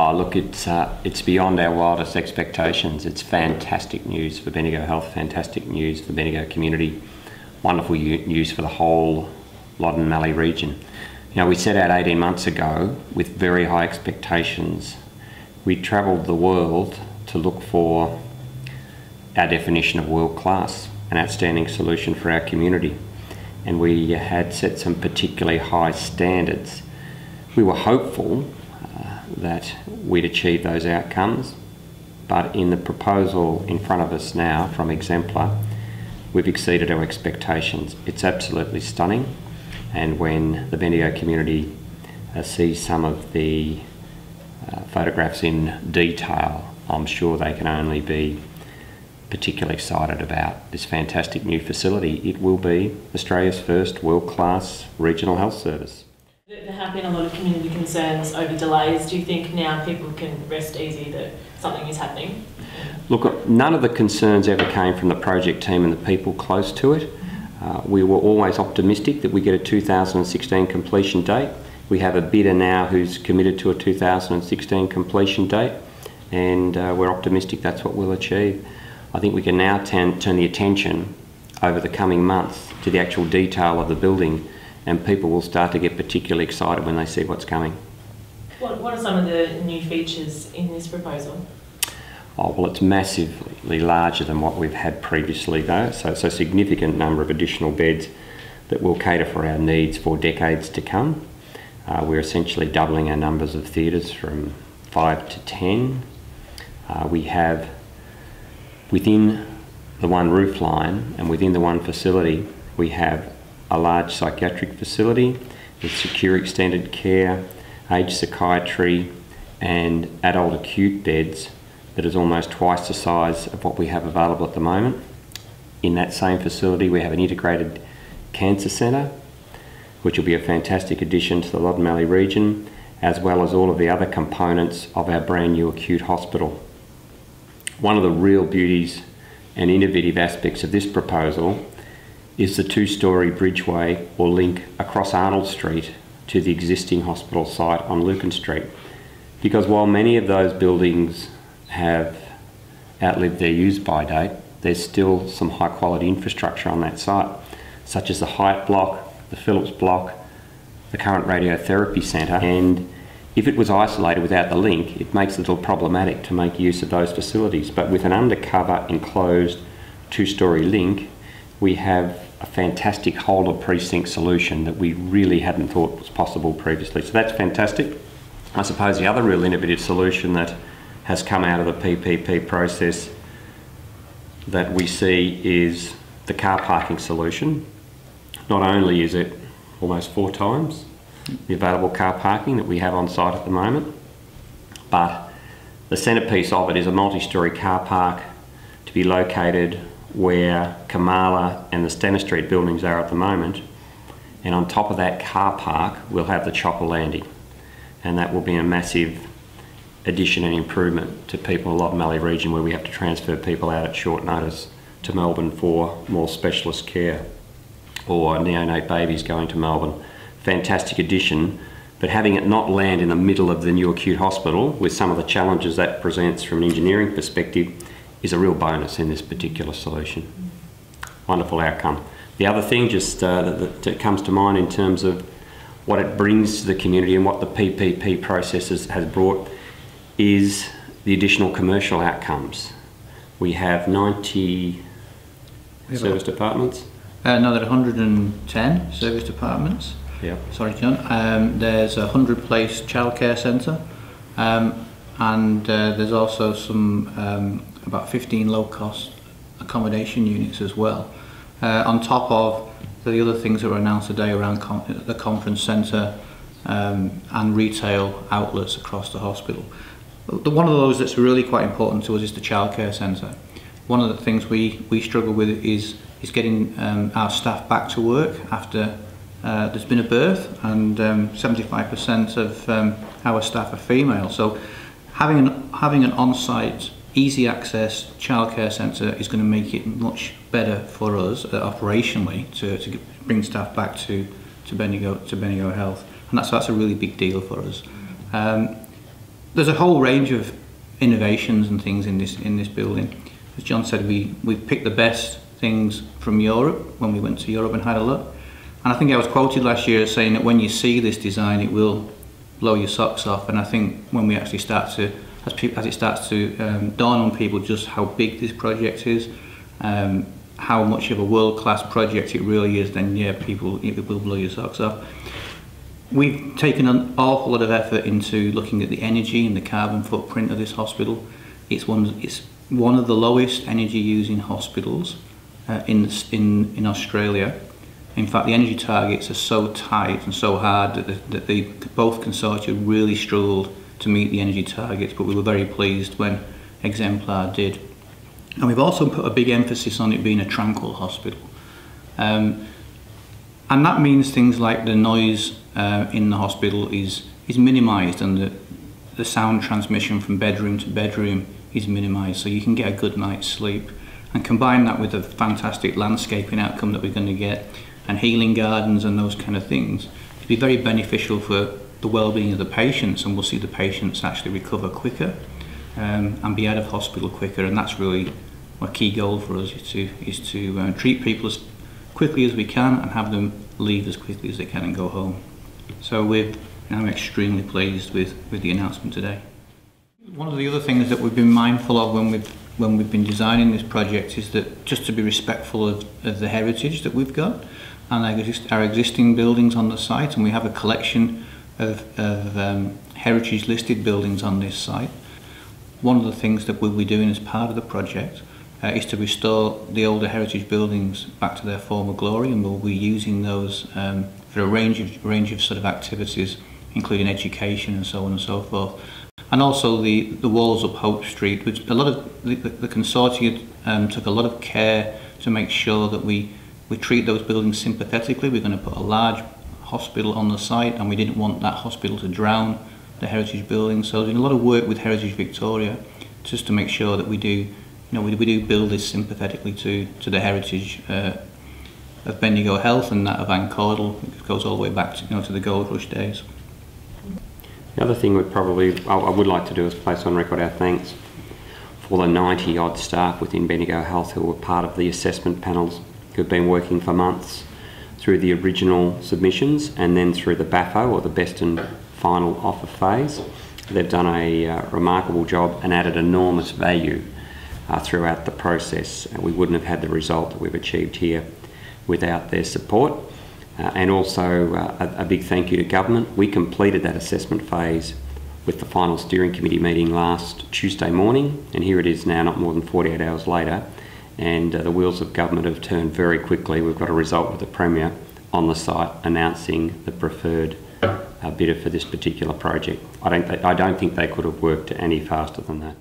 Oh, look, it's beyond our wildest expectations. It's fantastic news for Bendigo Health, fantastic news for Bendigo community, wonderful news for the whole Loddon Mallee region. You know, we set out 18 months ago with very high expectations. We travelled the world to look for our definition of world class, an outstanding solution for our community. And we had set some particularly high standards. We were hopeful that we'd achieve those outcomes, but in the proposal in front of us now from Exemplar, we've exceeded our expectations. It's absolutely stunning, and when the Bendigo community sees some of the photographs in detail, I'm sure they can only be particularly excited about this fantastic new facility. It will be Australia's first world-class regional health service. There have been a lot of community concerns over delays. Do you think now people can rest easy that something is happening? Look, none of the concerns ever came from the project team and the people close to it. We were always optimistic that we get a 2016 completion date. We have a bidder now who's committed to a 2016 completion date, and we're optimistic that's what we'll achieve. I think we can now turn the attention over the coming months to the actual detail of the building, and people will start to get particularly excited when they see what's coming. What are some of the new features in this proposal? Oh, well, it's massively larger than what we've had previously though, so it's a significant number of additional beds that will cater for our needs for decades to come. We're essentially doubling our numbers of theatres from 5 to 10. We have, within the one roof line and within the one facility, we have a large psychiatric facility with secure extended care, aged psychiatry and adult acute beds that is almost twice the size of what we have available at the moment. In that same facility we have an integrated cancer centre, which will be a fantastic addition to the Loddon Mallee region, as well as all of the other components of our brand new acute hospital. One of the real beauties and innovative aspects of this proposal is the two-storey bridgeway or link across Arnold Street to the existing hospital site on Lucan Street. Because while many of those buildings have outlived their use-by date, there's still some high-quality infrastructure on that site, such as the Hyatt block, the Phillips block, the current radiotherapy centre, and if it was isolated without the link, it makes it a little problematic to make use of those facilities. But with an undercover enclosed two-storey link, we have a fantastic whole of precinct solution that we really hadn't thought was possible previously. So that's fantastic. I suppose the other real innovative solution that has come out of the PPP process that we see is the car parking solution. Not only is it almost 4 times the available car parking that we have on site at the moment, but the centrepiece of it is a multi-storey car park to be located where Kamala and the Stenner Street buildings are at the moment, and on top of that car park we'll have the chopper landing, and that will be a massive addition and improvement to people in the Loddon Mallee region where we have to transfer people out at short notice to Melbourne for more specialist care, or neonate babies going to Melbourne. Fantastic addition, but having it not land in the middle of the new acute hospital with some of the challenges that presents from an engineering perspective is a real bonus in this particular solution. Wonderful outcome. The other thing just that comes to mind in terms of what it brings to the community and what the PPP process has brought is the additional commercial outcomes. We have 90 service departments. No, there are 110 service departments. Yep. Sorry, John. There's a 100-place childcare centre, and there's also some about 15 low-cost accommodation units as well. On top of the other things that were announced today around the conference centre and retail outlets across the hospital. One of those that's really quite important to us is the childcare centre. One of the things we struggle with is getting our staff back to work after there's been a birth, and 75% of our staff are female. So having an on-site, easy access childcare centre is going to make it much better for us operationally to bring staff back to Bendigo Health, and that's a really big deal for us. there's a whole range of innovations and things in this building. As John said, we've picked the best things from Europe when we went to Europe and had a look. And I think I was quoted last year as saying that when you see this design, it will blow your socks off. And I think when we actually start to, as it starts to dawn on people just how big this project is, how much of a world-class project it really is, then yeah, it will blow your socks off. We've taken an awful lot of effort into looking at the energy and the carbon footprint of this hospital. It's one of the lowest energy using hospitals in Australia. In fact, the energy targets are so tight and so hard that both consortia really struggled to meet the energy targets, but we were very pleased when Exemplar did. And we've also put a big emphasis on it being a tranquil hospital. And that means things like the noise in the hospital is minimised, and the sound transmission from bedroom to bedroom is minimised, so you can get a good night's sleep. And combine that with the fantastic landscaping outcome that we're going to get, and healing gardens and those kind of things, it'll be very beneficial for the well-being of the patients, and we'll see the patients actually recover quicker and be out of hospital quicker. And that's really a key goal for us, is to treat people as quickly as we can and have them leave as quickly as they can and go home. So I'm extremely pleased with the announcement today. One of the other things that we've been mindful of when we've been designing this project is that just to be respectful of the heritage that we've got and our existing buildings on the site, and we have a collection of heritage listed buildings on this site. One of the things that we'll be doing as part of the project is to restore the older heritage buildings back to their former glory, and we'll be using those for a range of sort of activities, including education and so on and so forth. And also the walls up Hope Street, which a lot of the consortia took a lot of care to make sure that we treat those buildings sympathetically. We're going to put a large hospital on the site, and we didn't want that hospital to drown the heritage buildings. So there's been a lot of work with Heritage Victoria just to make sure that we do build this sympathetically to the heritage of Bendigo Health and that of Caudle. It goes all the way back to the Gold Rush days. The other thing I would like to do is place on record our thanks for the 90 odd staff within Bendigo Health who were part of the assessment panels, who've been working for months through the original submissions and then through the BAFO, or the best and final offer phase. They've done a remarkable job and added enormous value throughout the process. We wouldn't have had the result that we've achieved here without their support. And also a big thank you to government. We completed that assessment phase with the final steering committee meeting last Tuesday morning, and here it is now, not more than 48 hours later, and the wheels of government have turned very quickly. We've got a result with the Premier on the site announcing the preferred bidder for this particular project. I don't think they could have worked any faster than that.